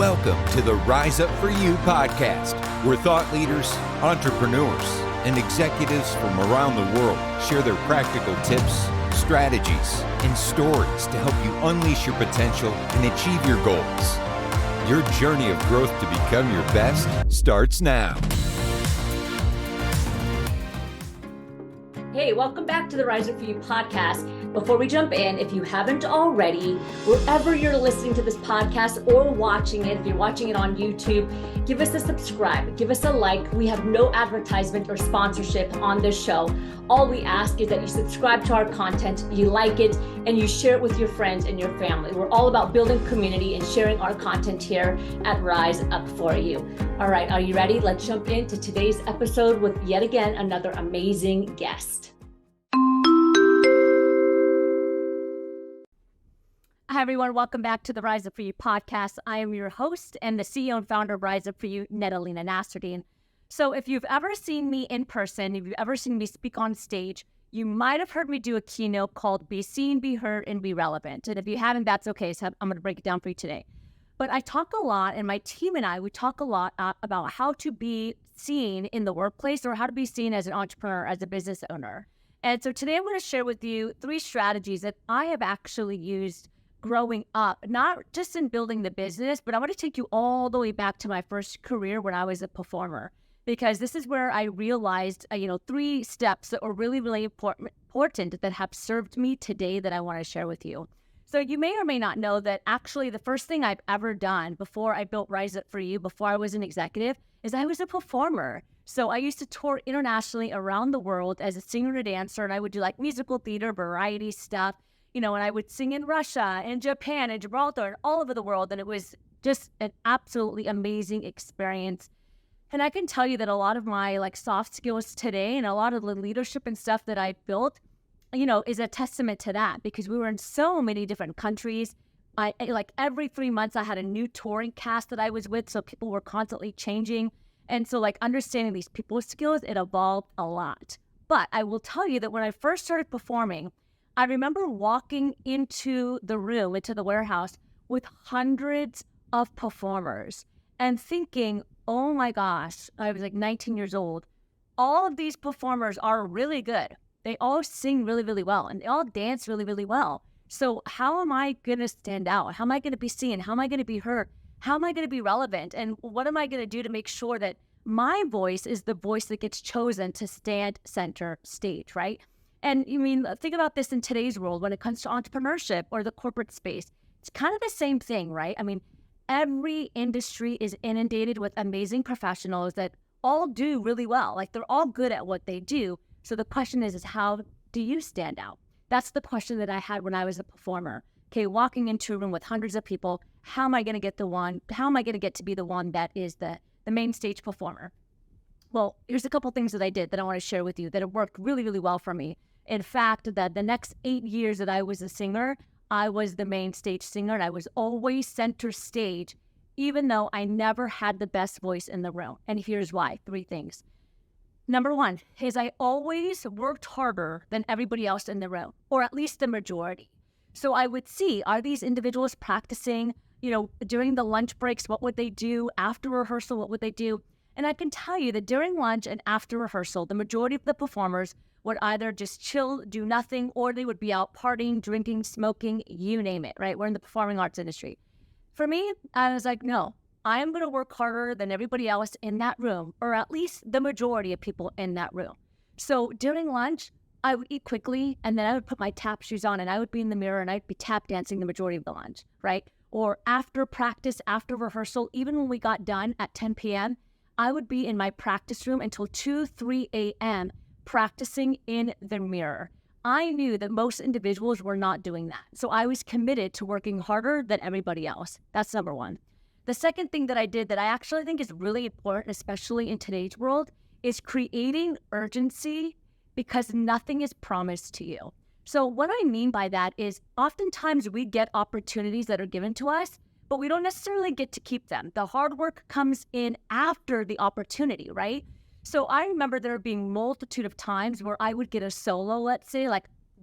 Welcome to the Rise Up For You podcast, where thought leaders, entrepreneurs, and executives from around the world share their practical tips, strategies, and stories to help you unleash your potential and achieve your goals. Your journey of growth to become your best starts now. Hey, welcome back to the Rise Up For You podcast. Before we jump in, if you haven't already, wherever you're listening to this podcast or watching it, if you're watching it on YouTube, give us a subscribe, give us a like. We have no advertisement or sponsorship on this show. All we ask is that you subscribe to our content, you like it, and you share it with your friends and your family. We're all about building community and sharing our content here at Rise Up For You. All right, are you ready? Let's jump into today's episode with yet again another amazing guest. Hi, everyone. Welcome back to the Rise Up For You podcast. I am your host and the CEO and founder of Rise Up For You, Nasserdeen. So if you've ever seen me in person, if you've ever seen me speak on stage, you might have heard me do a keynote called Be Seen, Be Heard, and Be Relevant. And if you haven't, that's okay. So I'm going to break it down for you today. But I talk a lot, and my team and I, we talk a lot about how to be seen in the workplace or how to be seen as an entrepreneur, as a business owner. And so today I'm going to share with you 3 strategies that I have actually used growing up, not just in building the business, but I want to take you all the way back to my first career when I was a performer, because this is where I realized, 3 steps that were really, really important that have served me today that I want to share with you. So you may or may not know that actually the first thing I've ever done before I built Rise Up For You, before I was an executive, is I was a performer. So I used to tour internationally around the world as a singer and dancer, and I would do like musical theater, variety stuff. And I would sing in Russia and Japan and Gibraltar and all over the world. And it was just an absolutely amazing experience. And I can tell you that a lot of my soft skills today and a lot of the leadership and stuff that I built, is a testament to that, because we were in so many different countries. Every 3 months I had a new touring cast that I was with. So people were constantly changing. And so understanding these people skills, it evolved a lot. But I will tell you that when I first started performing, I remember walking into the room, into the warehouse with hundreds of performers and thinking, oh my gosh, I was 19 years old. All of these performers are really good. They all sing really, really well, and they all dance really, really well. So how am I going to stand out? How am I going to be seen? How am I going to be heard? How am I going to be relevant? And what am I going to do to make sure that my voice is the voice that gets chosen to stand center stage, right? And think about this in today's world when it comes to entrepreneurship or the corporate space. It's kind of the same thing, right? Every industry is inundated with amazing professionals that all do really well. They're all good at what they do. So the question is how do you stand out? That's the question that I had when I was a performer. Okay, walking into a room with hundreds of people, how am I going to get to be the one that is the main stage performer? Well, here's a couple things that I did that I want to share with you that have worked really, really well for me. In fact, that the next 8 years that I was a singer, I was the main stage singer, and I was always center stage, even though I never had the best voice in the room. And here's why. 3 things. Number 1 is I always worked harder than everybody else in the room, or at least the majority. So I would see, are these individuals practicing, during the lunch breaks, what would they do? After rehearsal, what would they do? And I can tell you that during lunch and after rehearsal, the majority of the performers would either just chill, do nothing, or they would be out partying, drinking, smoking, you name it, right? We're in the performing arts industry. For me, I was like, no, I am going to work harder than everybody else in that room, or at least the majority of people in that room. So during lunch, I would eat quickly, and then I would put my tap shoes on, and I would be in the mirror, and I'd be tap dancing the majority of the lunch, right? Or after practice, after rehearsal, even when we got done at 10 p.m., I would be in my practice room until 2, 3 a.m. practicing in the mirror. I knew that most individuals were not doing that. So I was committed to working harder than everybody else. That's number 1. The second thing that I did that I actually think is really important, especially in today's world, is creating urgency, because nothing is promised to you. So what I mean by that is oftentimes we get opportunities that are given to us, but we don't necessarily get to keep them. The hard work comes in after the opportunity, right? So I remember there being multitude of times where I would get a solo, let's say,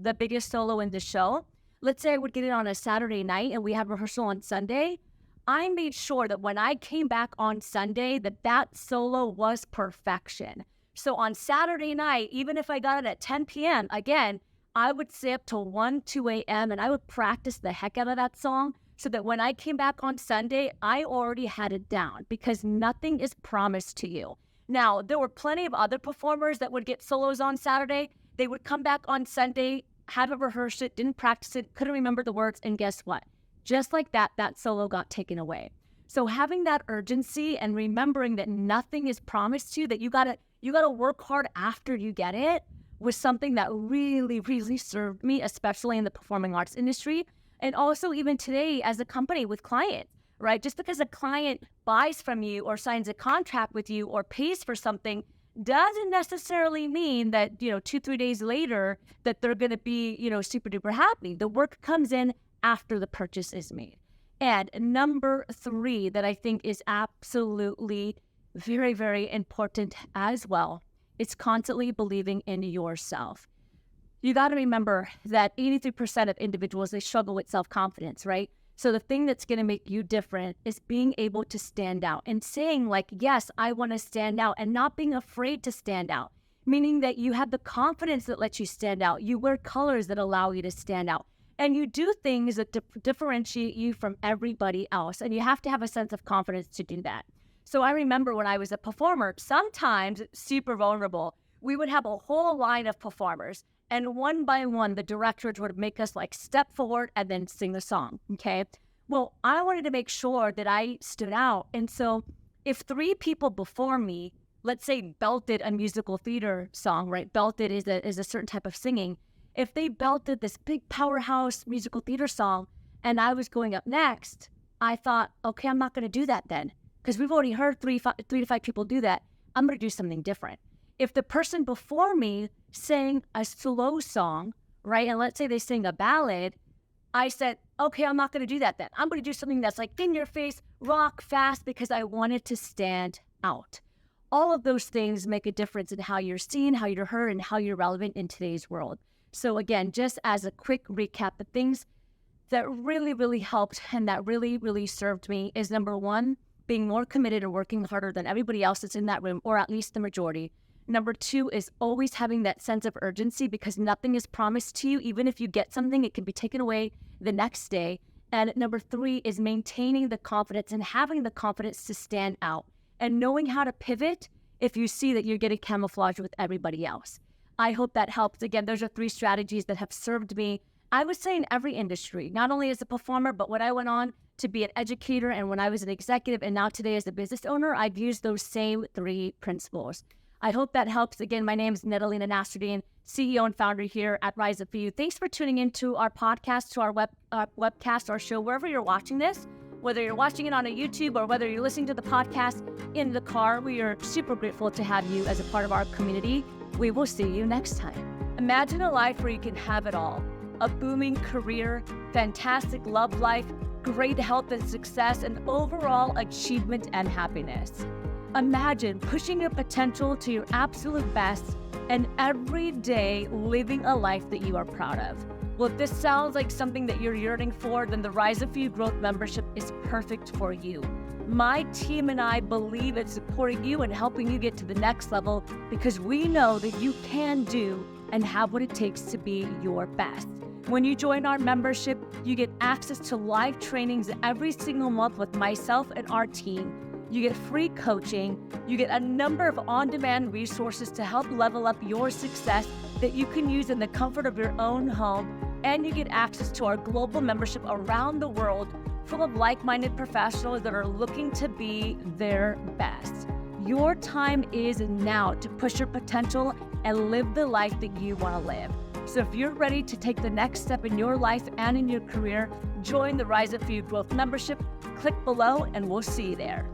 the biggest solo in the show. Let's say I would get it on a Saturday night and we had rehearsal on Sunday. I made sure that when I came back on Sunday, that solo was perfection. So on Saturday night, even if I got it at 10 p.m., again, I would stay up till 1, 2 a.m. and I would practice the heck out of that song so that when I came back on Sunday, I already had it down, because nothing is promised to you. Now, there were plenty of other performers that would get solos on Saturday. They would come back on Sunday, haven't rehearsed it, didn't practice it, couldn't remember the words, and guess what? Just like that solo got taken away. So having that urgency and remembering that nothing is promised to you, that you gotta work hard after you get it, was something that really, really served me, especially in the performing arts industry. And also even today as a company with clients, right? Just because a client buys from you or signs a contract with you or pays for something doesn't necessarily mean that, 2-3 days later that they're going to be, super duper happy. The work comes in after the purchase is made. And number 3 that I think is absolutely very, very important as well, it's constantly believing in yourself. You got to remember that 83% of individuals, they struggle with self-confidence, right? So the thing that's going to make you different is being able to stand out and saying like, yes, I want to stand out, and not being afraid to stand out, meaning that you have the confidence that lets you stand out. You wear colors that allow you to stand out, and you do things that differentiate you from everybody else. And you have to have a sense of confidence to do that. So I remember when I was a performer, sometimes super vulnerable, we would have a whole line of performers, and one by one, the directors would make us like step forward and then sing the song, okay? Well, I wanted to make sure that I stood out. And so if 3 people before me, let's say belted a musical theater song, right? Belted is a certain type of singing. If they belted this big powerhouse musical theater song and I was going up next, I thought, okay, I'm not going to do that then, because we've already heard 3 to 5 people do that. I'm going to do something different. If the person before me sang a slow song, right, and let's say they sing a ballad, I said, okay, I'm not going to do that then. I'm going to do something that's like in your face, rock, fast, because I wanted to stand out. All of those things make a difference in how you're seen, how you're heard, and how you're relevant in today's world. So again, just as a quick recap, the things that really, really helped and that really, really served me is number 1, being more committed and working harder than everybody else that's in that room, or at least the majority. Number 2 is always having that sense of urgency, because nothing is promised to you. Even if you get something, it can be taken away the next day. And number 3 is maintaining the confidence and having the confidence to stand out and knowing how to pivot if you see that you're getting camouflaged with everybody else. I hope that helps. Again, those are 3 strategies that have served me, I would say, in every industry, not only as a performer, but when I went on to be an educator and when I was an executive, and now today as a business owner, I've used those same 3 principles. I hope that helps. Again, my name is Nasserdeen, CEO and founder here at Rise Up For You. Thanks for tuning into our podcast, to our webcast, our show, wherever you're watching this, whether you're watching it on a YouTube or whether you're listening to the podcast in the car. We are super grateful to have you as a part of our community. We will see you next time. Imagine a life where you can have it all: a booming career, fantastic love life, great health and success, and overall achievement and happiness. Imagine pushing your potential to your absolute best and every day living a life that you are proud of. Well, if this sounds like something that you're yearning for, then the Rise Up For You Growth membership is perfect for you. My team and I believe in supporting you and helping you get to the next level, because we know that you can do and have what it takes to be your best. When you join our membership, you get access to live trainings every single month with myself and our team. You get free coaching, you get a number of on-demand resources to help level up your success that you can use in the comfort of your own home, and you get access to our global membership around the world full of like-minded professionals that are looking to be their best. Your time is now to push your potential and live the life that you want to live. So if you're ready to take the next step in your life and in your career, join the Rise Up For You Growth membership. Click below and we'll see you there.